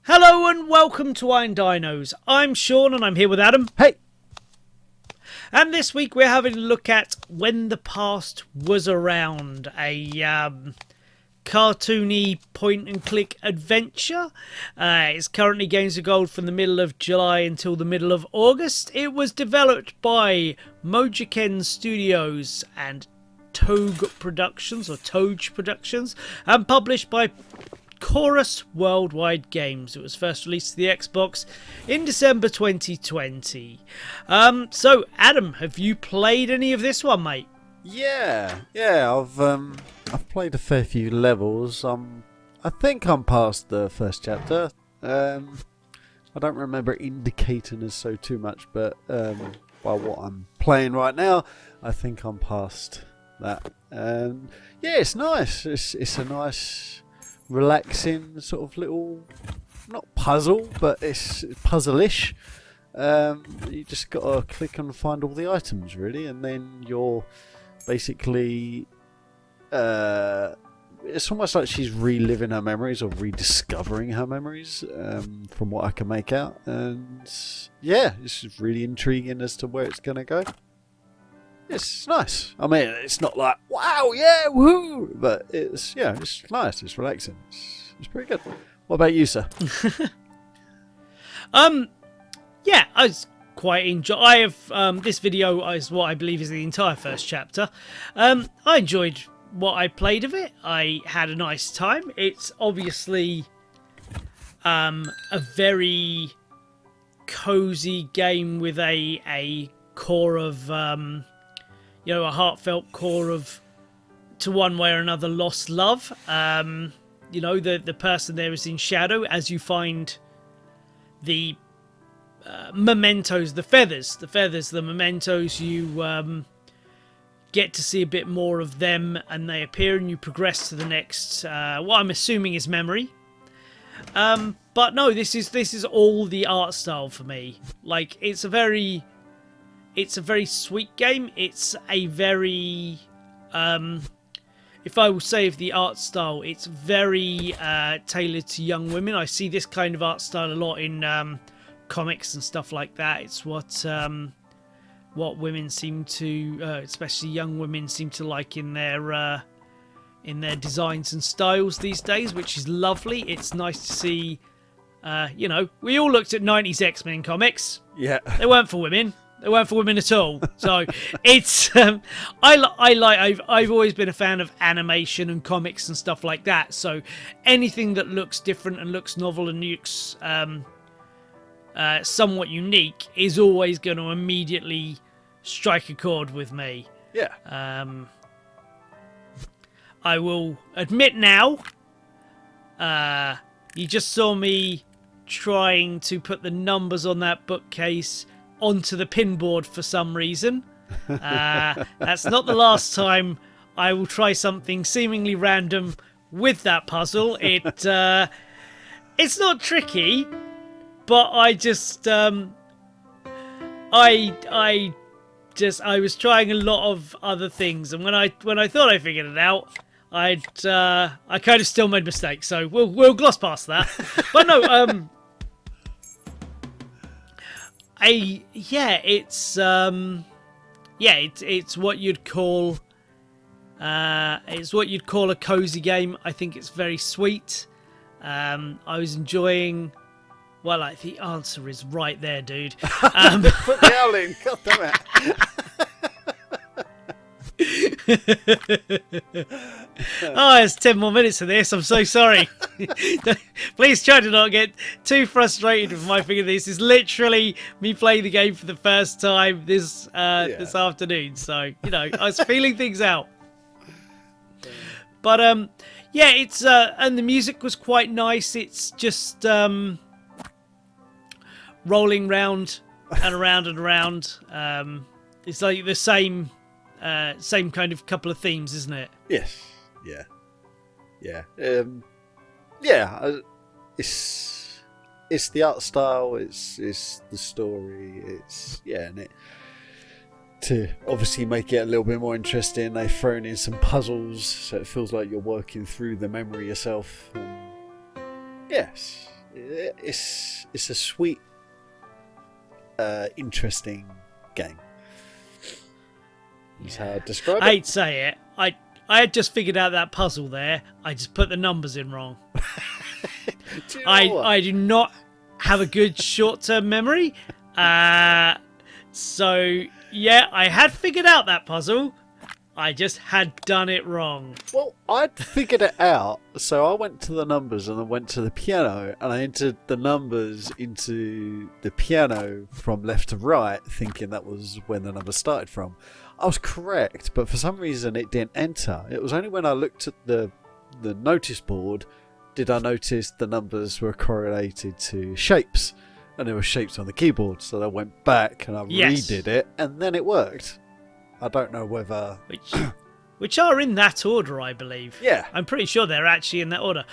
Hello and welcome to Dinos. I'm Sean and I'm here with Adam. Hey! And this week we're having a look at When the Past Was Around, a cartoony point-and-click adventure. It's currently Games of Gold from the middle of July until the middle of August. It was developed by Mojiken Studios and Toge Productions, and published by Chorus Worldwide Games. It was first released to the Xbox in December 2020. So, Adam, have you played any of this one, mate? Yeah. I've played a fair few levels. I think I'm past the first chapter. I don't remember it indicating as so too much, but by what I'm playing right now, I think I'm past that. And yeah, it's nice. It's a nice, relaxing sort of little, not puzzle, but it's puzzle-ish. You just gotta click and find all the items, really, and then you're basically it's almost like she's reliving her memories or rediscovering her memories, from what I can make out. And yeah, it's really intriguing as to where it's gonna go. It's nice. I mean, it's not like, wow, yeah, woohoo, but it's nice. It's relaxing. It's pretty good. What about you, sir? Yeah, I was quite I have this video is what I believe is the entire first chapter. I enjoyed what I played of it. I had a nice time. It's obviously a very cozy game with a core of a heartfelt core of, to one way or another, lost love. The person there is in shadow as you find the mementos, the mementos. You get to see a bit more of them, and they appear, and you progress to the next, what I'm assuming is memory. But no, this is all the art style for me. Like, it's a very sweet game. It's a very, if I will say of the art style, it's very tailored to young women. I see this kind of art style a lot in comics and stuff like that. It's what women seem to, especially young women, seem to like in their designs and styles these days, which is lovely. It's nice to see. We all looked at 90s X-Men comics. Yeah, they weren't for women. They weren't for women at all. So it's I've always been a fan of animation and comics and stuff like that. So anything that looks different and looks novel and looks somewhat unique is always going to immediately strike a chord with me. yeah. I will admit now, you just saw me trying to put the numbers on that bookcase onto the pinboard for some reason. That's not the last time I will try something seemingly random with that puzzle. It's not tricky, but I just I was trying a lot of other things, and when I thought I figured it out, I kind of still made mistakes. So we'll gloss past that. But no, it's what you'd call a cozy game. I think it's very sweet. I was enjoying. Well, like, the answer is right there, dude. Put the owl in. God damn it. It's 10 more minutes of this. I'm so sorry. Please try to not get too frustrated with my figure. This is literally me playing the game for the first time this afternoon. So, I was feeling things out. But, it's, and the music was quite nice. It's just, rolling round and around and around. It's like the same kind of couple of themes, isn't it? Yes. Yeah. It's the art style. It's the story. And it, to obviously make it a little bit more interesting, they've thrown in some puzzles, so it feels like you're working through the memory yourself. Yes, it's a sweet, interesting game. That's how I describe it. I hate to say it. I had just figured out that puzzle there. I just put the numbers in wrong. Do you know what? I do not have a good short-term memory. So, yeah, I had figured out that puzzle. I just had done it wrong. Well, I'd figured it out, so I went to the numbers and I went to the piano and I entered the numbers into the piano from left to right, thinking that was when the numbers started from. I was correct, but for some reason it didn't enter. It was only when I looked at the notice board did I notice the numbers were correlated to shapes, and there were shapes on the keyboard, so I went back and I redid it, and then it worked. I don't know whether... Which are in that order, I believe. Yeah. I'm pretty sure they're actually in that order.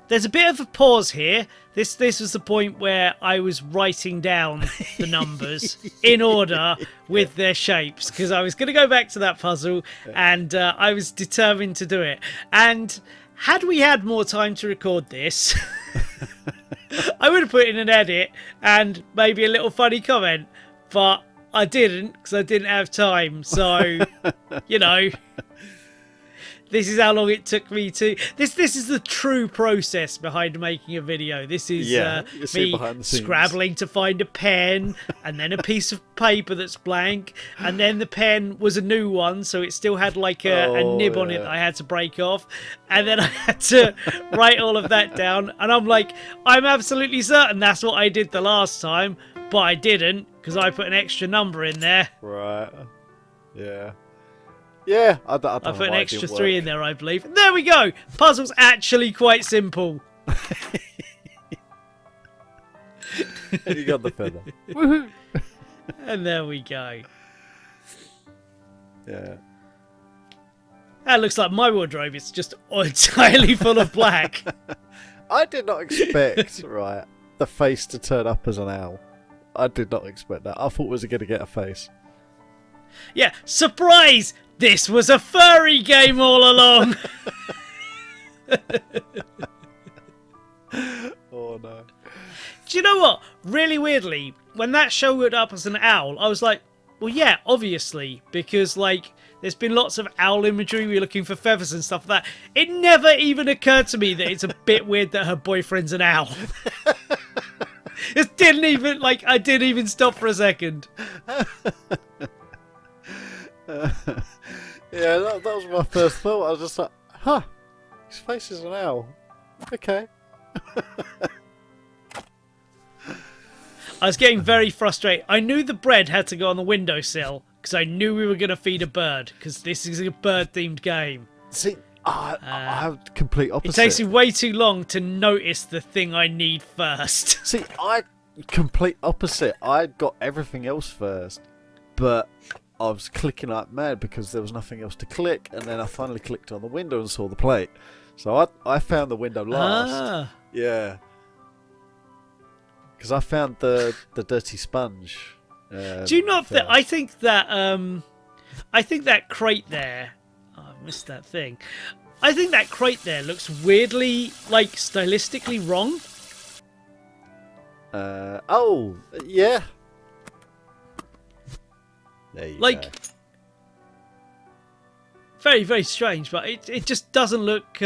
There's a bit of a pause here. This was the point where I was writing down the numbers in order with their shapes, because I was going to go back to that puzzle, and I was determined to do it. And had we had more time to record this, I would have put in an edit and maybe a little funny comment, but I didn't, because I didn't have time. So, you know, this is how long it took me to... This is the true process behind making a video. This is me scrabbling to find a pen, and then a piece of paper that's blank, and then the pen was a new one, so it still had like a nib on it that I had to break off, and then I had to write all of that down, and I'm like, I'm absolutely certain that's what I did the last time, but I didn't, because I put an extra number in there. Right. Yeah. Yeah, I don't I know put an why it extra didn't 3 work. in there, I believe. There we go. Puzzle's actually quite simple. And you got the feather. Woohoo! And there we go. Yeah. That looks like my wardrobe. It's just entirely full of black. I did not expect, right, the face to turn up as an owl. I did not expect that. I thought we was going to get a face. Yeah, surprise! This was a furry game all along. Oh no. Do you know what? Really weirdly, when that showed up as an owl, I was like, well, yeah, obviously, because like there's been lots of owl imagery. We're looking for feathers and stuff like that. It never even occurred to me that it's a bit weird that her boyfriend's an owl. It didn't even I didn't even stop for a second. Yeah, that was my first thought. I was just like, huh, his face is an owl. Okay. I was getting very frustrated. I knew the bread had to go on the windowsill because I knew we were going to feed a bird, because this is a bird-themed game. See, I have the complete opposite. It takes me way too long to notice the thing I need first. See, I complete opposite. I got everything else first, but I was clicking like mad because there was nothing else to click, and then I finally clicked on the window and saw the plate. So I found the window last. Ah. Yeah. Because I found the dirty sponge. Do you not think? I think that crate there. Oh, I missed that thing. I think that crate there looks weirdly, stylistically wrong. Oh, yeah. There you go. Very, very strange, but it just doesn't look,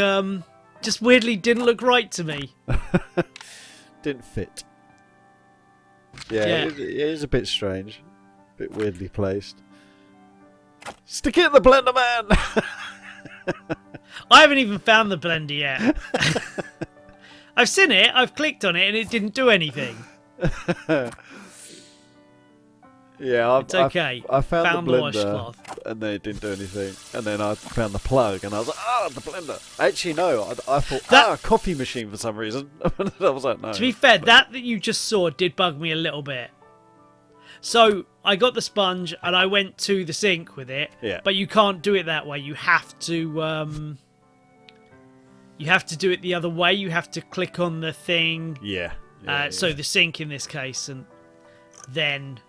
just weirdly didn't look right to me. Didn't fit. Yeah. It is a bit strange. A bit weirdly placed. Stick it in the blender, man! I haven't even found the blender yet. I've seen it, I've clicked on it, and it didn't do anything. Yeah, it's okay. I found the blender, washcloth, and then it didn't do anything. And then I found the plug, and I was like, the blender. Actually, no, I thought, coffee machine for some reason. I was like, no. To be fair, that you just saw did bug me a little bit. So I got the sponge, and I went to the sink with it. Yeah. But you can't do it that way. You have to do it the other way. You have to click on the thing. Yeah. So the sink in this case, and then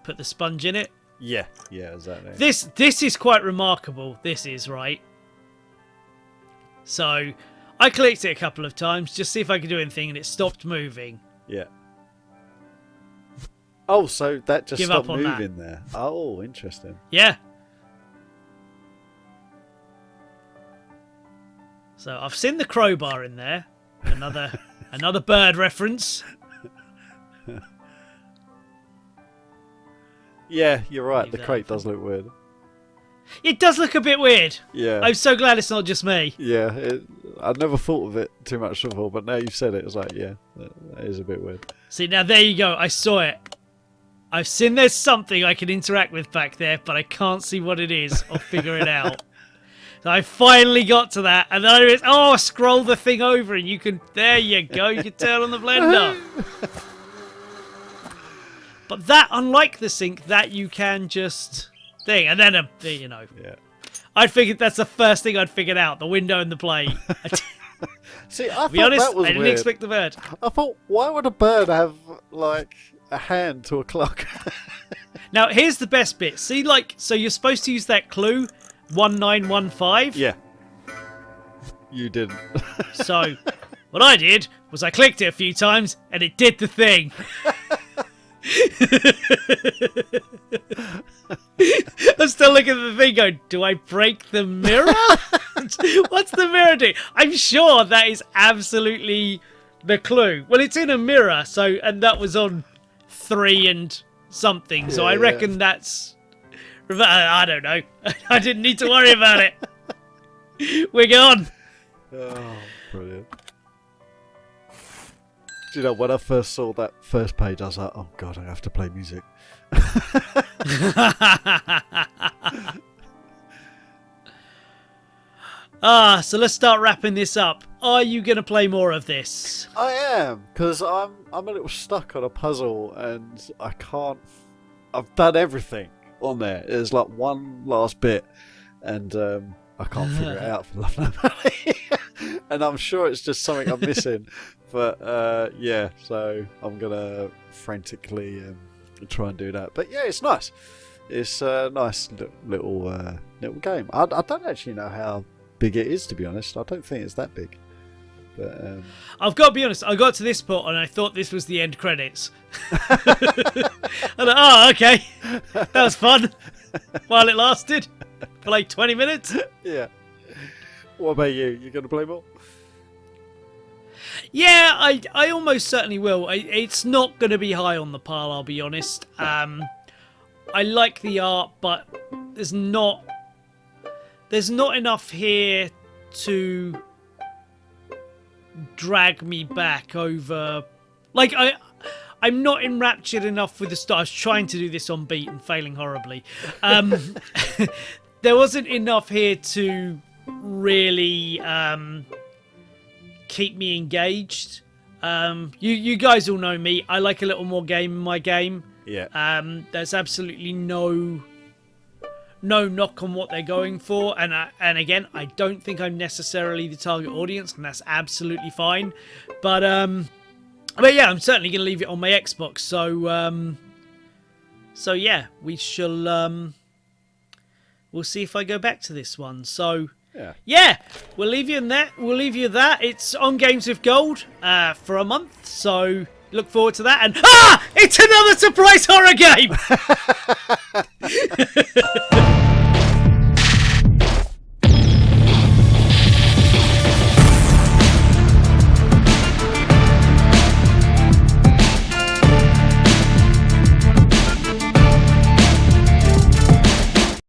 put the sponge in it. Yeah, exactly. This is quite remarkable. This is right. So I clicked it a couple of times just see if I could do anything, and it stopped moving. Yeah. Oh, so that just Give up stopped on that. moving there. Oh, interesting. Yeah. So I've seen the crowbar in there. Another bird reference. Yeah, you're right. Leave The that crate open. does look weird. It does look a bit weird. Yeah. I'm so glad it's not just me. Yeah, I'd never thought of it too much before, but now you've said it, it's like, yeah, that is a bit weird. See, now there you go. I saw it. I've seen there's something I can interact with back there, but I can't see what it is or figure it out. So I finally got to that, and then I realized, oh, scroll the thing over, and you can. There you go. You can turn on the blender. But that, unlike the sync, that you can just thing, and then you know. Yeah. I figured that's the first thing I'd figured out: the window and the plate. See, I To be thought honest, that was I didn't weird. expect the bird. I thought, why would a bird have like a hand to a clock? Now, here's the best bit. See, like, so you're supposed to use that clue, 1915. Yeah. You didn't. So, what I did was I clicked it a few times, and it did the thing. I'm still looking at the thing going, do I break the mirror? What's the mirror do? I'm sure that is absolutely the clue. Well, it's in a mirror, so, and that was on 3 and something, so I reckon that's... I don't know. I didn't need to worry about it. We're gone. Oh, brilliant. Do you know, when I first saw that first page, I was like, oh god, I have to play music. So let's start wrapping this up. Are you going to play more of this? I am, because I'm a little stuck on a puzzle, and I can't... I've done everything on there. There's like one last bit, and I can't figure it out for love nor money. And I'm sure it's just something I'm missing. But yeah, so I'm gonna frantically try and do that. But yeah, it's nice. It's a nice little game. I don't actually know how big it is, to be honest. I don't think it's that big. But I've got to be honest, I got to this part and I thought this was the end credits. I thought, oh, okay. That was fun. While it lasted. For like 20 minutes. yeah. What about you? You gonna play more? Yeah, I almost certainly will. It's not going to be high on the pile, I'll be honest. I like the art, but there's not enough here to drag me back over. Like, I'm not enraptured enough with the start. I was trying to do this on beat and failing horribly. There wasn't enough here to really keep me engaged. You guys all know me. I like a little more game in my game. Yeah. There's absolutely no knock on what they're going for, and again, I don't think I'm necessarily the target audience, and that's absolutely fine. But yeah, I'm certainly going to leave it on my Xbox. So yeah, we shall. We'll see if I go back to this one. So. Yeah, we'll leave you in that. We'll leave you that. It's on Games with Gold for a month, so look forward to that. And it's another surprise horror game.